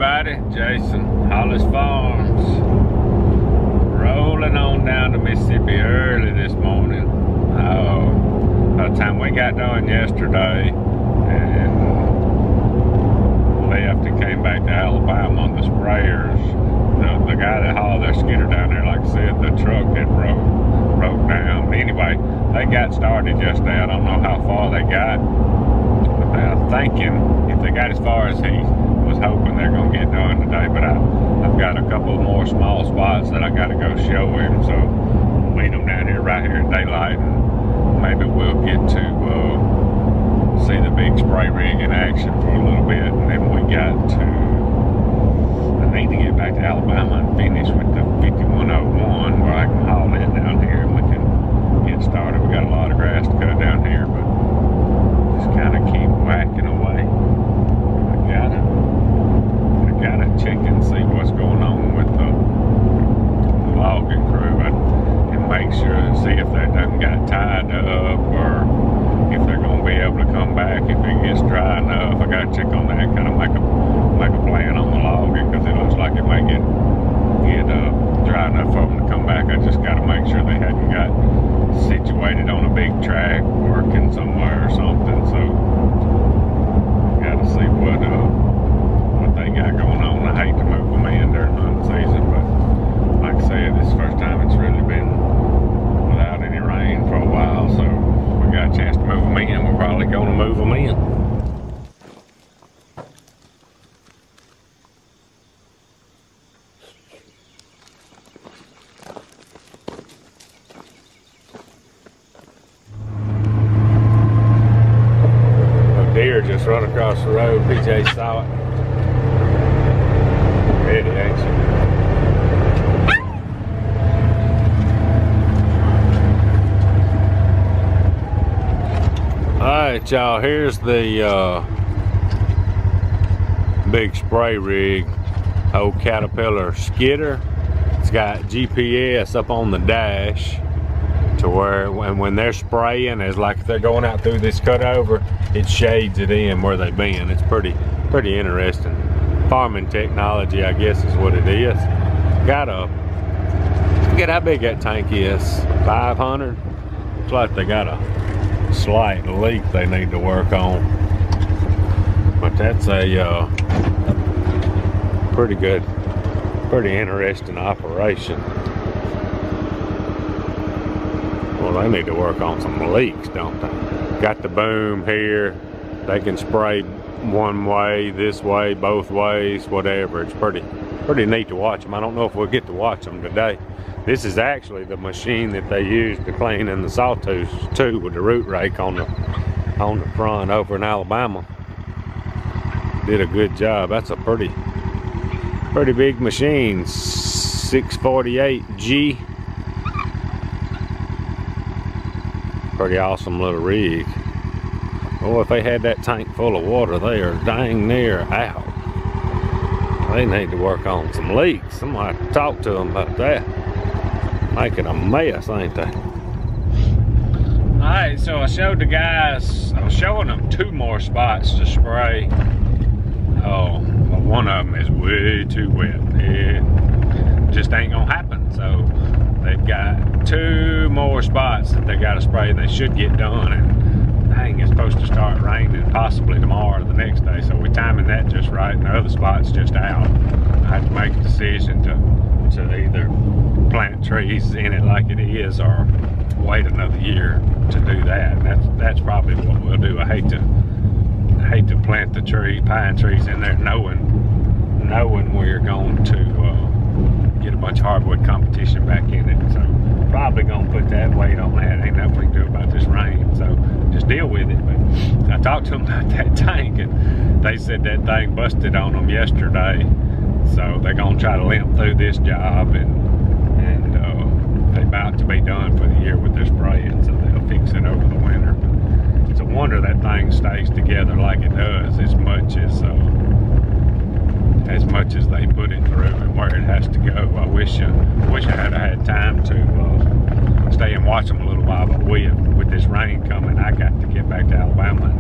everybody, Jason, Hollis Farms. Rolling on down to Mississippi early this morning. By the time we got done yesterday and left and came back to Alabama on the sprayers, the guy that hauled their skidder down there, like I said, the truck had broke down. But anyway, they got started yesterday. I don't know how far they got, but I'm thinking if they got as far as he was hoping, they're gonna get done today. But I've got a couple of more small spots that I gotta go show him, so we'll meet him down here right here at daylight, and maybe we'll get to see the big spray rig in action for a little bit. And then we got to, I need to get back to Alabama and finish with the 5101 where I can haul in down here and we can get started. We got a lot of grass to cut down here, but just kind of keep whacking away. I gotta check and see what's going on with the logging crew and make sure and see if they done got tied up or if they're gonna be able to come back if it gets dry enough. I gotta check on that, kind of make a plan on the logging, because it looks like it may get dry enough for them to come back. I just gotta make sure they hadn't got situated on a big track working somewhere or something. So gotta see what they got going on. I hate to move them in during hunting season, but like I said, this is the first time it's really been without any rain for a while, so we got a chance to move them in. We're probably going to move them in. A deer just run across the road. PJ saw it. Ready, ain't you? Alright, y'all, here's the big spray rig, old Caterpillar skidder. It's got GPS up on the dash to where when they're spraying, it's like if they're going out through this cutover, it shades it in where they've been. It's pretty interesting. Farming technology, I guess, is what it is. Got a, forget how big that tank is, 500. Looks like they got a slight leak they need to work on, but that's a pretty interesting operation. Well, they need to work on some leaks, don't they? Got the boom here. They can spray one way, this way, both ways, whatever. It's pretty neat to watch them. I don't know if we'll get to watch them today. This is actually the machine that they use to clean in the sawtooths too, with the root rake on the front over in Alabama. Did a good job. That's a pretty big machine. 648G. Pretty awesome little rig. Oh, if they had that tank full of water, they are dang near out. They need to work on some leaks. Somebody have to talk to them about that. Making a mess, ain't they? Alright, so I showed the guys, I was showing them 2 more spots to spray. Oh, well, one of them is way too wet. It just ain't gonna happen. So they've got 2 more spots that they gotta spray, and they should get done. And dang, it's supposed to start raining possibly tomorrow or the next day, so we're timing that just right, and the other spot's just out. I have to make a decision to either plant trees in it like it is or wait another year to do that. And that's probably what we'll do. I hate to plant the pine trees in there knowing we're going to get a bunch of hardwood competition back in it. So probably gonna put that weight on that. Ain't nothing we can do about this rain, so just deal with it. But I talked to them about that tank, and they said that thing busted on them yesterday, so they're gonna try to limp through this job, and they're about to be done for the year with their spraying, so they'll fix it over the winter. But it's a wonder that thing stays together like it does, as much as they put it through and where it has to go. I wish I had time to stay and watch them a little while, but with this rain coming, I got to get back to Alabama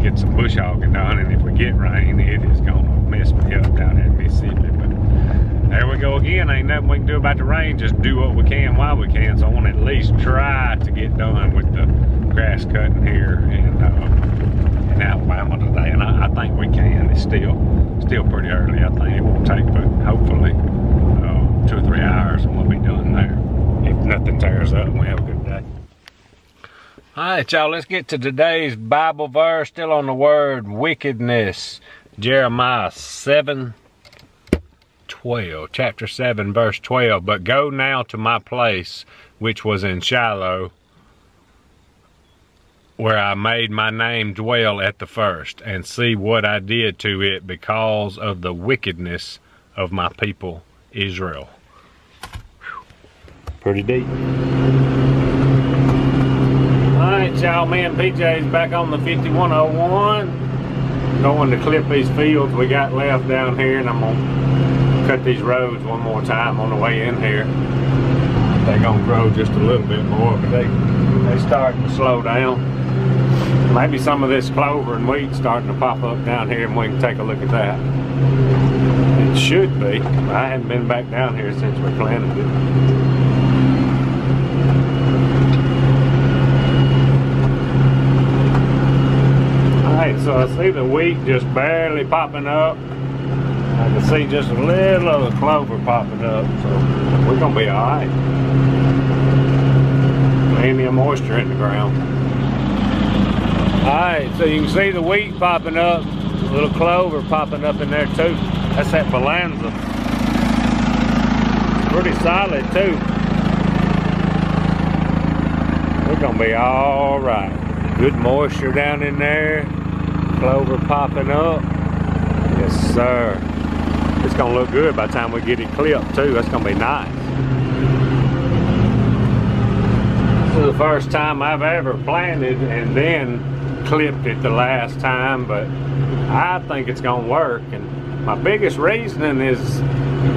get some bush hogging done, and if we get rain, it is gonna mess me up down there in Mississippi. But there we go again. Ain't nothing we can do about the rain. Just do what we can while we can. So I want to at least try to get done with the grass cutting here in Alabama today, and I think we can. It's still pretty early. I think it won't take but hopefully 2 or 3 hours, and we'll be done there. If nothing tears up, we have a good day. All right, y'all, let's get to today's Bible verse, still on the word wickedness. Jeremiah 7:12, chapter 7, verse 12. But go now to my place, which was in Shiloh, where I made my name dwell at the first, and see what I did to it because of the wickedness of my people Israel. Whew. Pretty deep. Alright, y'all, me and PJ's back on the 5101. Going to clip these fields we got left down here, and I'm gonna cut these roads one more time on the way in here. They're gonna grow just a little bit more, but they starting to slow down. Maybe some of this clover and wheat starting to pop up down here, and we can take a look at that. It should be. I haven't been back down here since we planted it. Alright, so I see the wheat just barely popping up. I can see just a little of the clover popping up, so we're gonna be alright. Plenty of moisture in the ground. Alright, so you can see the wheat popping up, a little clover popping up in there too. That's that balanza. Pretty solid too. We're gonna be alright. Good moisture down in there. Clover popping up. Yes, sir. It's gonna look good by the time we get it clipped too. That's gonna be nice. This is the first time I've ever planted and then clipped it the last time, but I think it's gonna work. And my biggest reasoning is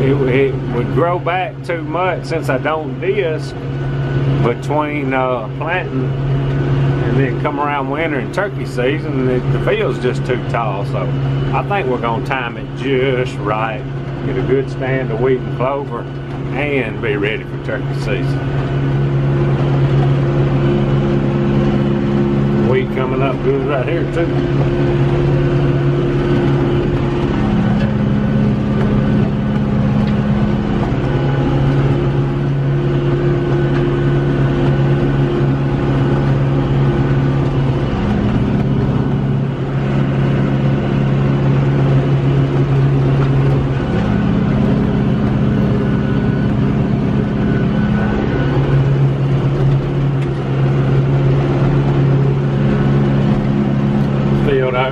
it would grow back too much since I don't disc between planting and then come around winter and turkey season. The field's just too tall, so I think we're gonna time it just right, get a good stand of wheat and clover, and be ready for turkey season. Wheat coming up good right here too.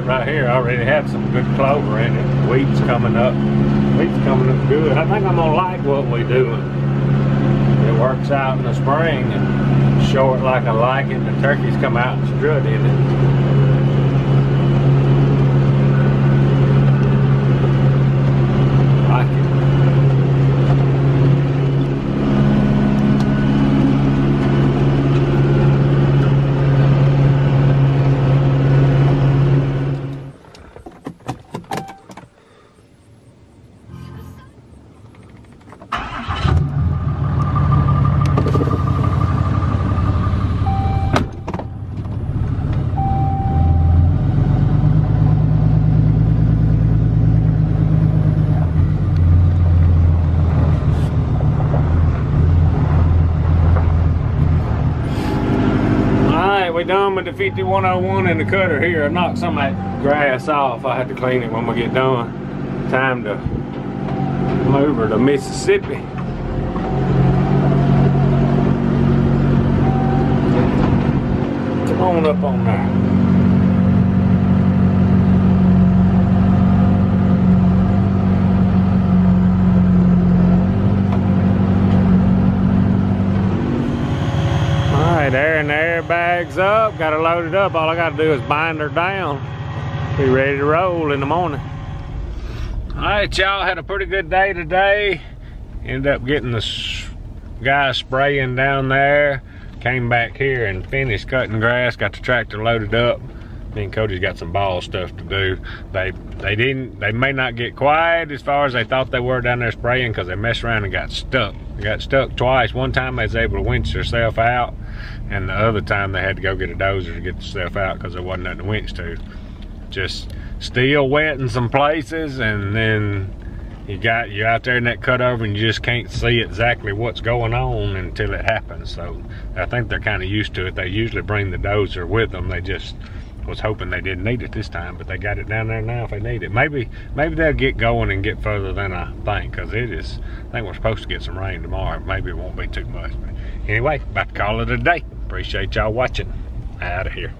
Right here, I already have some good clover in it. Wheat's coming up. Wheat's coming up good. I think I'm gonna like what we're doing. It works out in the spring and show it like I like it. The turkeys come out and strut in it. Like it. We done with the 5101 and the cutter here. I knocked some of that grass off. I had to clean it when we get done. Time to move her to Mississippi. Come on up on there. There, and the airbag's up. Got her loaded up. All I got to do is bind her down. Be ready to roll in the morning. All right, y'all, had a pretty good day today. Ended up getting the guy spraying down there. Came back here and finished cutting grass. Got the tractor loaded up. Me and Cody's got some ball stuff to do. They may not get quiet as far as they thought they were down there spraying, because they messed around and got stuck. They got stuck twice. One time they was able to winch themselves out, and the other time they had to go get a dozer to get themselves out because there wasn't nothing to winch to. Just still wet in some places, and then you're out there in that cutover and you just can't see exactly what's going on until it happens. So I think they're kind of used to it. They usually bring the dozer with them. They just was hoping they didn't need it this time, but they got it down there now if they need it. Maybe they'll get going and get further than I think, because I think we're supposed to get some rain tomorrow. Maybe it won't be too much. But anyway, about to call it a day. Appreciate y'all watching. Out of here.